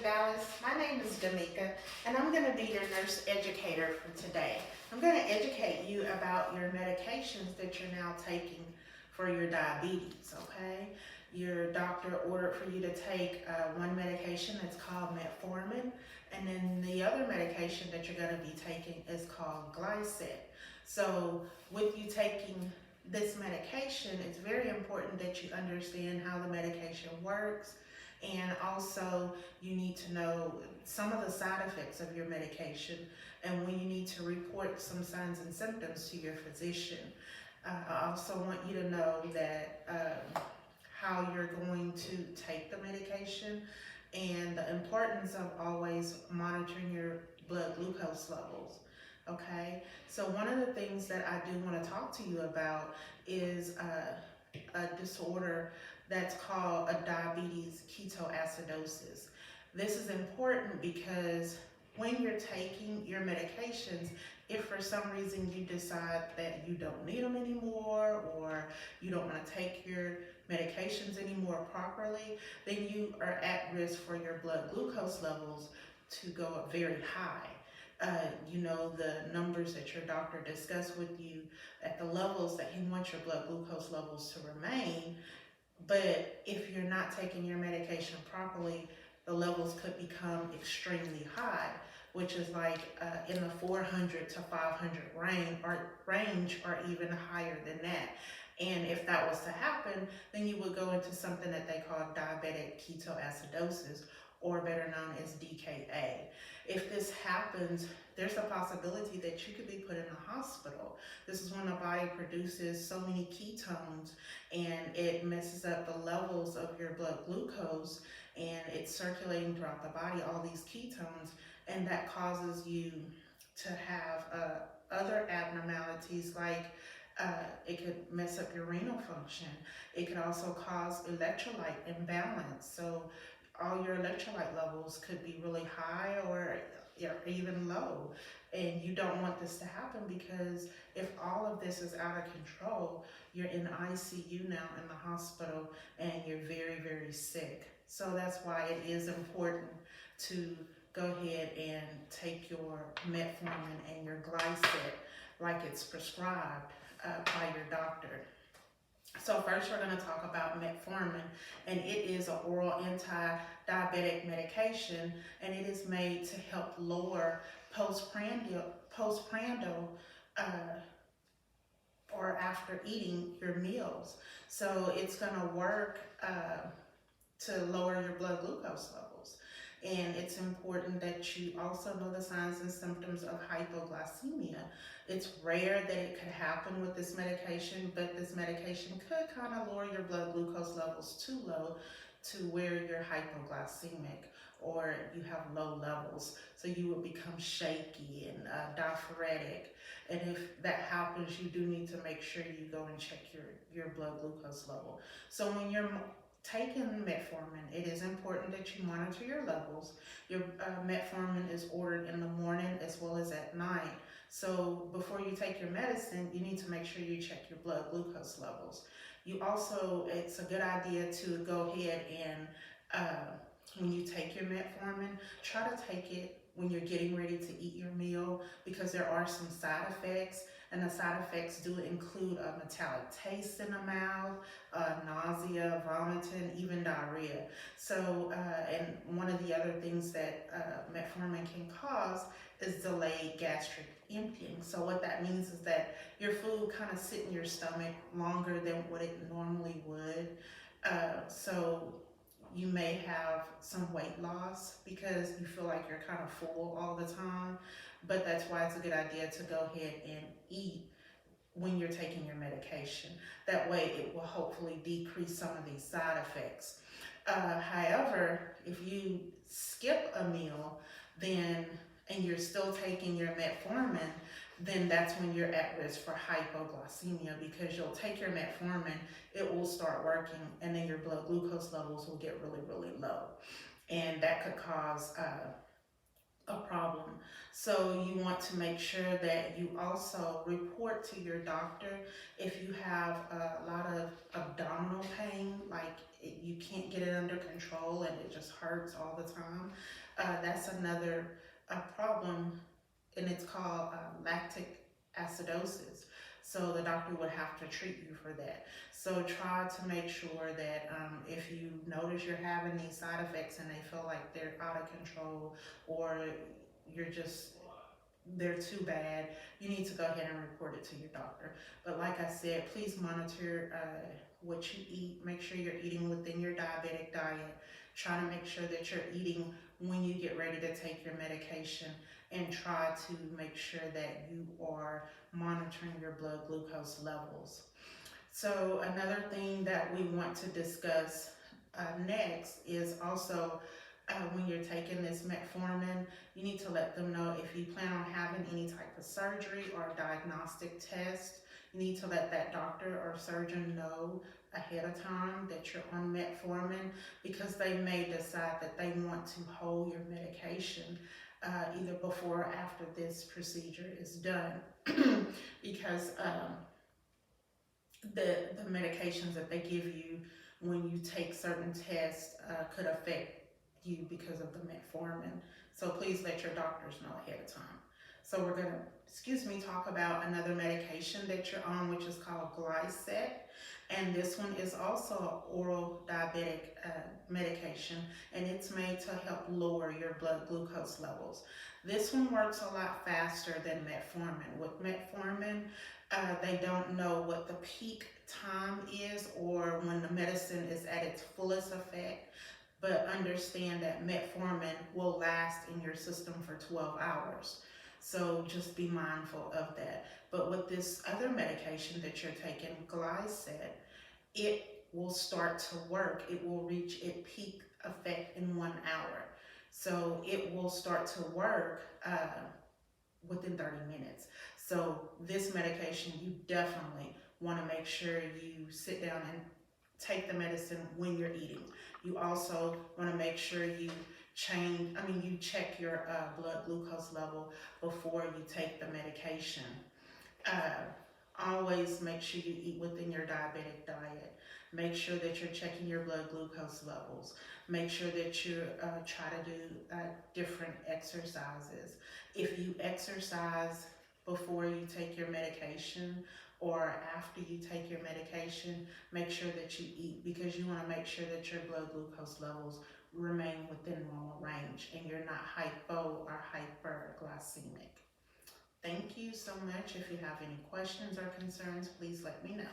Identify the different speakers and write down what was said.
Speaker 1: Dallas. My name is Demika, and I'm going to be your nurse educator for today. I'm going to educate you about your medications that you're now taking for your diabetes, okay? Your doctor ordered for you to take one medication that's called metformin, and then the other medication that you're going to be taking is called glycet. So, with you taking this medication, it's very important that you understand how the medication works, and also you need to know some of the side effects of your medication and when you need to report some signs and symptoms to your physician. I also want you to know that how you're going to take the medication and the importance of always monitoring your blood glucose levels. Okay, so one of the things that I do want to talk to you about is a disorder that's called a diabetes ketoacidosis. This is important because when you're taking your medications, if for some reason you decide that you don't need them anymore or you don't want to take your medications anymore properly, then you are at risk for your blood glucose levels to go up very high. You know, the numbers that your doctor discussed with you at the levels that he wants your blood glucose levels to remain. But if you're not taking your medication properly, the levels could become extremely high, which is like in the 400 to 500 range or even higher than that. And if that was to happen, then you would go into something that they call diabetic ketoacidosis, or better known as DKA. If this happens, there's a possibility that you could be put in a hospital. This is when the body produces so many ketones and it messes up the levels of your blood glucose, and it's circulating throughout the body, all these ketones, and that causes you to have other abnormalities like it could mess up your renal function. It could also cause electrolyte imbalance. So all your electrolyte levels could be really high or even low. And you don't want this to happen, because if all of this is out of control, you're in the ICU now in the hospital and you're very, very sick. So that's why it is important to go ahead and take your metformin and your glycet like it's prescribed by your doctor. So first we're going to talk about metformin, and it is an oral anti-diabetic medication, and it is made to help lower postprandial or after eating your meals. So it's going to work to lower your blood glucose levels. And it's important that you also know the signs and symptoms of hypoglycemia. It's rare that it could happen with this medication, but this medication could kind of lower your blood glucose levels too low to where you're hypoglycemic or you have low levels. So you will become shaky and diaphoretic. And if that happens, you do need to make sure you go and check your blood glucose level. So when you're taking metformin, it is important that you monitor your levels. Your metformin is ordered in the morning as well as at night. So before you take your medicine, you need to make sure you check your blood glucose levels. You also, it's a good idea to go ahead and when you take your metformin, try to take it when you're getting ready to eat your meal, because there are some side effects, and the side effects do include a metallic taste in the mouth, nausea, vomiting, even diarrhea. So, and one of the other things that metformin can cause is delayed gastric emptying. So what that means is that your food kind of sit in your stomach longer than what it normally would. So you may have some weight loss because you feel like you're kind of full all the time, but that's why it's a good idea to go ahead and eat when you're taking your medication. That way it will hopefully decrease some of these side effects. However, if you skip a meal and you're still taking your metformin, then that's when you're at risk for hypoglycemia, because you'll take your metformin, it will start working, and then your blood glucose levels will get really, really low. And that could cause a problem. So you want to make sure that you also report to your doctor if you have a lot of abdominal pain, like you can't get it under control and it just hurts all the time. That's another problem, and it's called lactic acidosis. So the doctor would have to treat you for that. So try to make sure that if you notice you're having these side effects and they feel like they're out of control, or you're just they're too bad, you need to go ahead and report it to your doctor. But like I said, please monitor what you eat. Make sure you're eating within your diabetic diet. Try to make sure that you're eating when you get ready to take your medication, and try to make sure that you are monitoring your blood glucose levels. So another thing that we want to discuss next is also when you're taking this metformin, you need to let them know if you plan on having any type of surgery or diagnostic test. You need to let that doctor or surgeon know ahead of time that you're on metformin, because they may decide that they want to hold your medication either before or after this procedure is done. Because the medications that they give you when you take certain tests could affect you because of the metformin. So please let your doctors know ahead of time. So we're going to, talk about another medication that you're on, which is called Glycet. And this one is also an oral diabetic medication, and it's made to help lower your blood glucose levels. This one works a lot faster than metformin. With metformin, they don't know what the peak time is or when the medicine is at its fullest effect, but understand that metformin will last in your system for 12 hours. So just be mindful of that. But with this other medication that you're taking, Glycet, it will start to work. It will reach its peak effect in 1 hour. So it will start to work within 30 minutes. So this medication, you definitely want to make sure you sit down and take the medicine when you're eating. You also want to make sure you check your blood glucose level before you take the medication. Always make sure you eat within your diabetic diet. Make sure that you're checking your blood glucose levels. Make sure that you try to do different exercises. If you exercise before you take your medication or after you take your medication, make sure that you eat, because you want to make sure that your blood glucose levels remain within normal range and you're not hypo or hyperglycemic. Thank you so much. If you have any questions or concerns, please let me know.